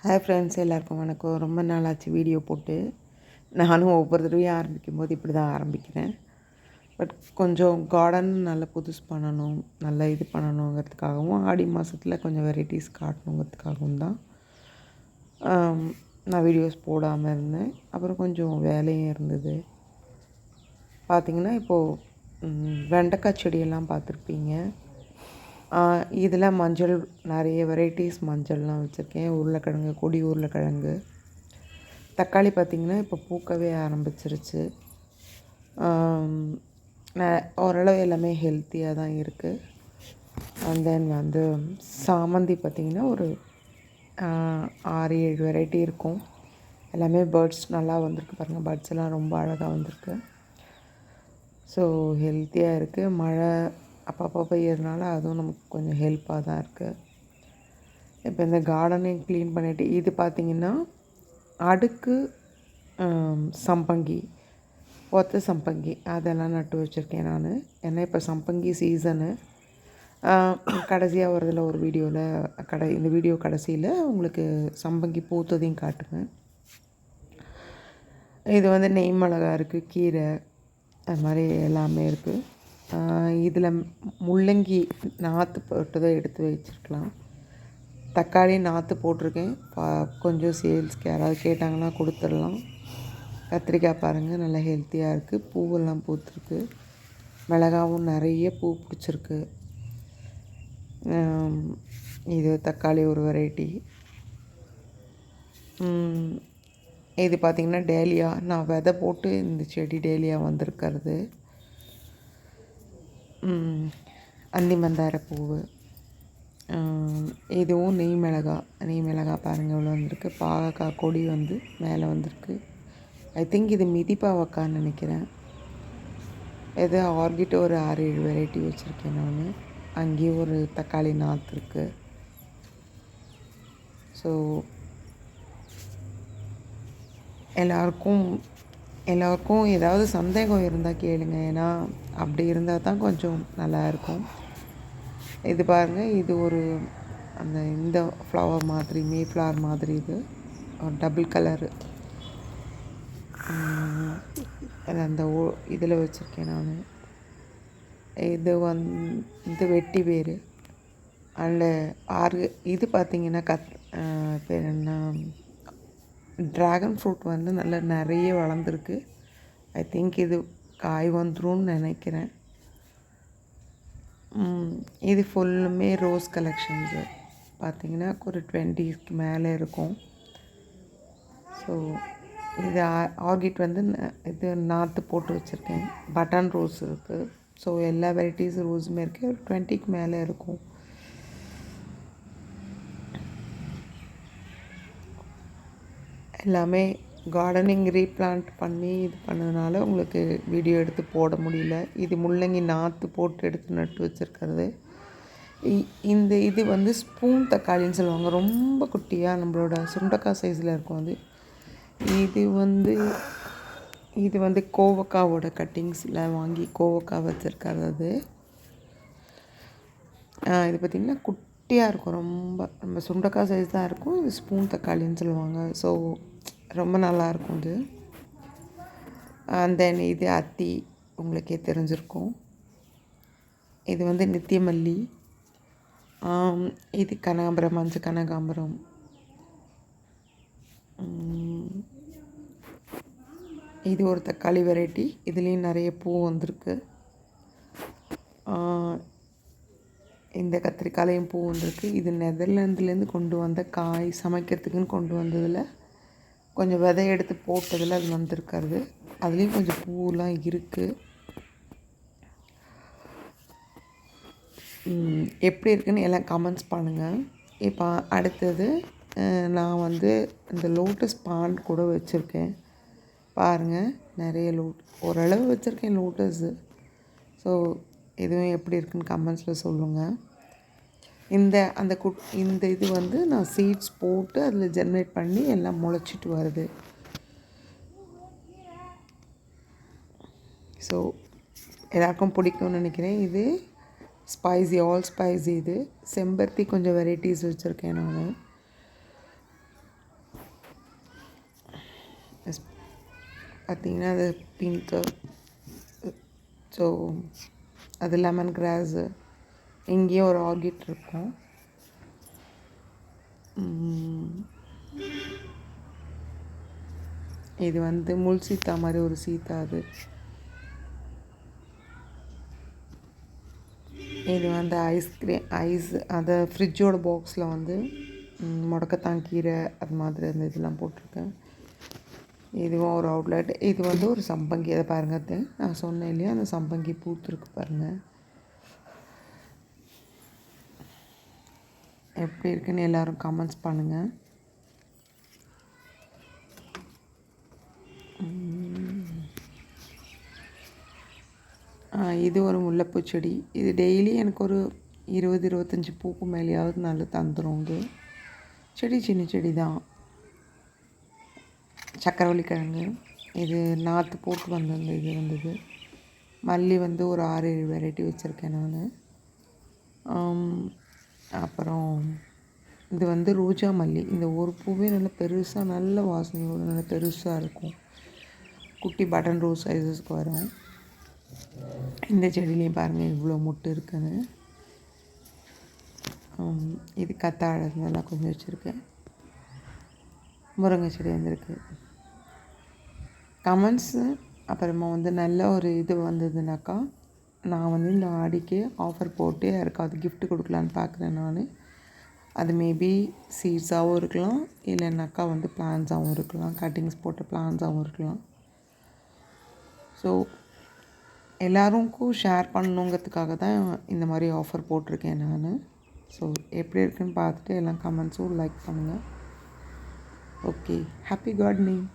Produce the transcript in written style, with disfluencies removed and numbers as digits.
Hi friends, எல்லாருக்கும் வணக்கம். ரொம்ப நாள் ஆச்சு வீடியோ போட்டு. நானும் ஒவ்வொரு தடவையும் ஆரம்பிக்கும்போது இப்படி தான் ஆரம்பிக்கிறேன். பட் கொஞ்சம் கார்டன் நல்லா புதுசு பண்ணணும், நல்லா இது பண்ணணுங்கிறதுக்காகவும், ஆடி மாதத்தில் கொஞ்சம் வெரைட்டிஸ் காட்டணுங்கிறதுக்காகவும் தான் நான் வீடியோஸ் போடாமல் இருந்தேன். அப்புறம் கொஞ்சம் வேலையும் இருந்தது. பார்த்திங்கன்னா இப்போது வெண்டைக்காய் செடியெல்லாம் பார்த்துருப்பீங்க. இதில் மஞ்சள் நிறைய வெரைட்டிஸ் மஞ்சள்லாம் வச்சுருக்கேன். உருளைக்கிழங்கு, கொடி உருளைக்கிழங்கு, தக்காளி பார்த்திங்கன்னா இப்போ பூக்கவே ஆரம்பிச்சிருச்சு. ஓரளவு எல்லாமே ஹெல்த்தியாக தான் இருக்குது. அண்ட் தென் வந்து சாமந்தி பார்த்திங்கன்னா ஒரு 6-7 வெரைட்டி இருக்கும். எல்லாமே பேர்ட்ஸ் நல்லா வந்திருக்கு பாருங்கள். பேர்ட்ஸ் எல்லாம் ரொம்ப அழகாக வந்திருக்கு. ஸோ ஹெல்த்தியாக இருக்குது. மழை அப்பப்போ பெய்யறதுனால அதுவும் நமக்கு கொஞ்சம் ஹெல்ப்பாக தான் இருக்குது. இப்போ இந்த கார்டனையும் க்ளீன் பண்ணிவிட்டு இது பார்த்திங்கன்னா அடுக்கு சம்பங்கி, ஒத்த சம்பங்கி அதெல்லாம் நட்டு வச்சுருக்கேன் நான். ஏன்னா இப்போ சம்பங்கி சீசனு. கடைசியாக வரதில் ஒரு வீடியோவில் இந்த வீடியோ கடைசியில் உங்களுக்கு சம்பங்கி பூத்ததையும் காட்டுவேன். இது வந்து நெய் மிளகா இருக்குது, கீரை, அது மாதிரி எல்லாமே இருக்குது. இதில் முள்ளங்கி நாற்று போட்டதை எடுத்து வச்சுருக்கலாம். தக்காளி நாற்று போட்டிருக்கேன். கொஞ்சம் சேல்ஸ்க்கு யாராவது கேட்டாங்கன்னா கொடுத்துடலாம். கத்திரிக்காய் பாருங்கள், நல்லா ஹெல்த்தியாக இருக்குது. பூவெல்லாம் பூத்துருக்கு. மிளகாவும் நிறைய பூ பிடிச்சிருக்கு. இது தக்காளி ஒரு வெரைட்டி. இது பார்த்திங்கன்னா டேலியா. நான் விதை போட்டு இந்த செடி டேலியா வந்திருக்கிறது. அந்தி மந்தார பூவு. இதுவும் நெய் மிளகாய் பாருங்கள் இவ்வளோ வந்திருக்கு. பாகக்காய் கொடி வந்து மேலே வந்திருக்கு. ஐ திங்க் இது மிதிப்பாவக்கான்னு நினைக்கிறேன். இது ஆர்கிட் ஒரு 6-7 வெரைட்டி வச்சுருக்கேன் நான். அங்கேயும் ஒரு தக்காளி நாற்று இருக்குது. ஸோ எல்லாருக்கும் ஏதாவது சந்தேகம் இருந்தால் கேளுங்க. ஏன்னா அப்படி இருந்தால் தான் கொஞ்சம் நல்லாயிருக்கும். இது பாருங்கள், இது ஒரு இந்த ஃப்ளவர் மாதிரி, மே ஃப்ளவர் மாதிரி. இது ஒரு டபுள் கலரு. அந்த இதில் வச்சுருக்கேன் நான். இது வெட்டி வேறு. அண்டு இது பார்த்திங்கன்னா பேர் என்ன, ட்ராகன் ஃப்ரூட் வந்து நல்லா நிறைய வளர்ந்துருக்கு. ஐ திங்க் இது காய் வந்துரும்னு நினைக்கிறேன். இது ஃபுல்லுமே ரோஸ் கலெக்ஷன்ஸு. பார்த்திங்கன்னா ஒரு 20க்கு மேலே இருக்கும். ஸோ இது ஆர்கிட் வந்து இது நாற்று போட்டு வச்சுருக்கேன். பட்டன் ரோஸ் இருக்குது. ஸோ எல்லா வெரைட்டிஸ் ரோஸுமே இருக்குது. ஒரு 20க்கு மேலே இருக்கும். எல்லாமே கார்டனிங் ரீப்ளான்ட் பண்ணி இது பண்ணதுனால உங்களுக்கு வீடியோ எடுத்து போட முடியல. இது முள்ளங்கி நாற்று போட்டு எடுத்து நட்டு வச்சுருக்கிறது. இந்த இது வந்து ஸ்பூன் தக்காளின்னு சொல்லுவாங்க. ரொம்ப குட்டியாக நம்மளோட சுண்டக்காய் சைஸில் இருக்கும் அது. இது வந்து கோவக்காவோட கட்டிங்ஸில் வாங்கி கோவக்காய் வச்சுருக்காரு அது. இது பார்த்திங்கன்னா குட்டியாக இருக்கும். ரொம்ப நம்ம சுண்டக்காய் சைஸ் தான் இருக்கும். இது ஸ்பூன் தக்காளின்னு சொல்லுவாங்க. ஸோ ரொம்ப நல்லாயிருக்கும் இது. தென் இது அத்தி, உங்களுக்கே தெரிஞ்சிருக்கும். இது வந்து நித்தியமல்லி. இது கனகாம்பரம், மஞ்சள் கனகாம்பரம். இது ஒரு தக்காளி வெரைட்டி. இதுலேயும் நிறைய பூ வந்திருக்கு. இந்த கத்திரிக்காயிலையும் பூ வந்திருக்கு. இது நெதர்லாந்துலேருந்து கொண்டு வந்த காய், சமைக்கிறதுக்குன்னு கொண்டு வந்ததில் கொஞ்சம் விதை எடுத்து போட்டதில் அது வந்திருக்கிறது. அதுலேயும் கொஞ்சம் பூவெலாம் இருக்குது. எப்படி இருக்குன்னு எல்லாம் கமெண்ட்ஸ் பண்ணுங்கள். இப்போ அடுத்தது நான் வந்து இந்த லோட்டஸ் பாண்ட் கூட வச்சுருக்கேன். பாருங்கள், நிறைய ஓரளவு வச்சுருக்கேன் லோட்டஸு. ஸோ இதுவும் எப்படி இருக்குன்னு கமெண்ட்ஸில் சொல்லுங்கள். இந்த இது வந்து நான் சீட்ஸ் போட்டு அதில் ஜென்ரேட் பண்ணி எல்லாம் முளைச்சிட்டு வருது. ஸோ எல்லாருக்கும் பிடிக்கும்னு நினைக்கிறேன். இது ஸ்பைசி, ஆல் ஸ்பைசி. இது செம்பருத்தி கொஞ்சம் வெரைட்டிஸ் வச்சுருக்கேன் நான். எஸ் பார்த்திங்கன்னா அது பிங்க்கு. ஸோ அது லெமன் கிராஸு, இங்கேயும் ஒரு ஆர்கிட் இருக்கும். இது வந்து முள் சீத்தா மாதிரி ஒரு சீத்தா. அது இது வந்து ஐஸ் அந்த ஃப்ரிட்ஜோட பாக்ஸில் வந்து முடக்கத்தான் கீரை அது மாதிரி அந்த இதெல்லாம் போட்டிருக்கேன். இதுவும் ஒரு அவுட்லெட். இது வந்து ஒரு சம்பங்கி. அதை பாருங்கள், அது நான் சொன்னேன் இல்லையா, அந்த சம்பங்கி பூத்துருக்கு பாருங்கள். எப்படி இருக்குன்னு எல்லோரும் கமெண்ட்ஸ் பண்ணுங்கள். இது ஒரு முல்லைப்பூ செடி. இது டெய்லி எனக்கு ஒரு 20-25 பூக்கு மேலேயாவது நல்லா தந்துடும். இது செடி சின்ன செடி தான். சக்கரவள்ளி கிழங்கு, இது நாற்று போட்டு வந்தது. இது வந்தது. மல்லி வந்து ஒரு 6-7 வெரைட்டி வச்சுருக்கேன் நான். அப்புறம் இது வந்து ரோஜா மல்லி. இந்த ஒரு பூவே நல்லா பெருசாக, நல்ல வாசனையோடு நல்லா பெருசாக இருக்கும். குட்டி பட்டன் ரோஸ் சைஸஸ்க்கு வரும். இந்த செடியிலையும் பாருங்கள் இவ்வளோ மொட்டு இருக்குன்னு. இது கத்தாழை நல்லா கொஞ்சம் வச்சுருக்கேன். முருங்கை செடி வந்திருக்கு. கமெண்ட்ஸு அப்புறமா வந்து நல்ல ஒரு இது வந்ததுனாக்கா, நான் வந்து இந்த ஆடிக்கு ஆஃபர் போட்டு யாருக்காவது கிஃப்ட் கொடுக்கலான்னு பார்க்குறேன் நான். அது மேபி சீட்ஸாகவும் இருக்கலாம், இல்லைன்னாக்கா வந்து பிளான்ஸாகவும் இருக்கலாம், கட்டிங்ஸ் போட்ட பிளான்ஸாகவும் இருக்கலாம். ஸோ எல்லாருக்கும் ஷேர் பண்ணணுங்கிறதுக்காக தான் இந்த மாதிரி ஆஃபர் போட்டிருக்கேன் நான். ஸோ எப்படி இருக்குன்னு பார்த்துட்டு எல்லாம் கமெண்ட்ஸும் லைக் பண்ணுங்கள். Okay, happy gardening.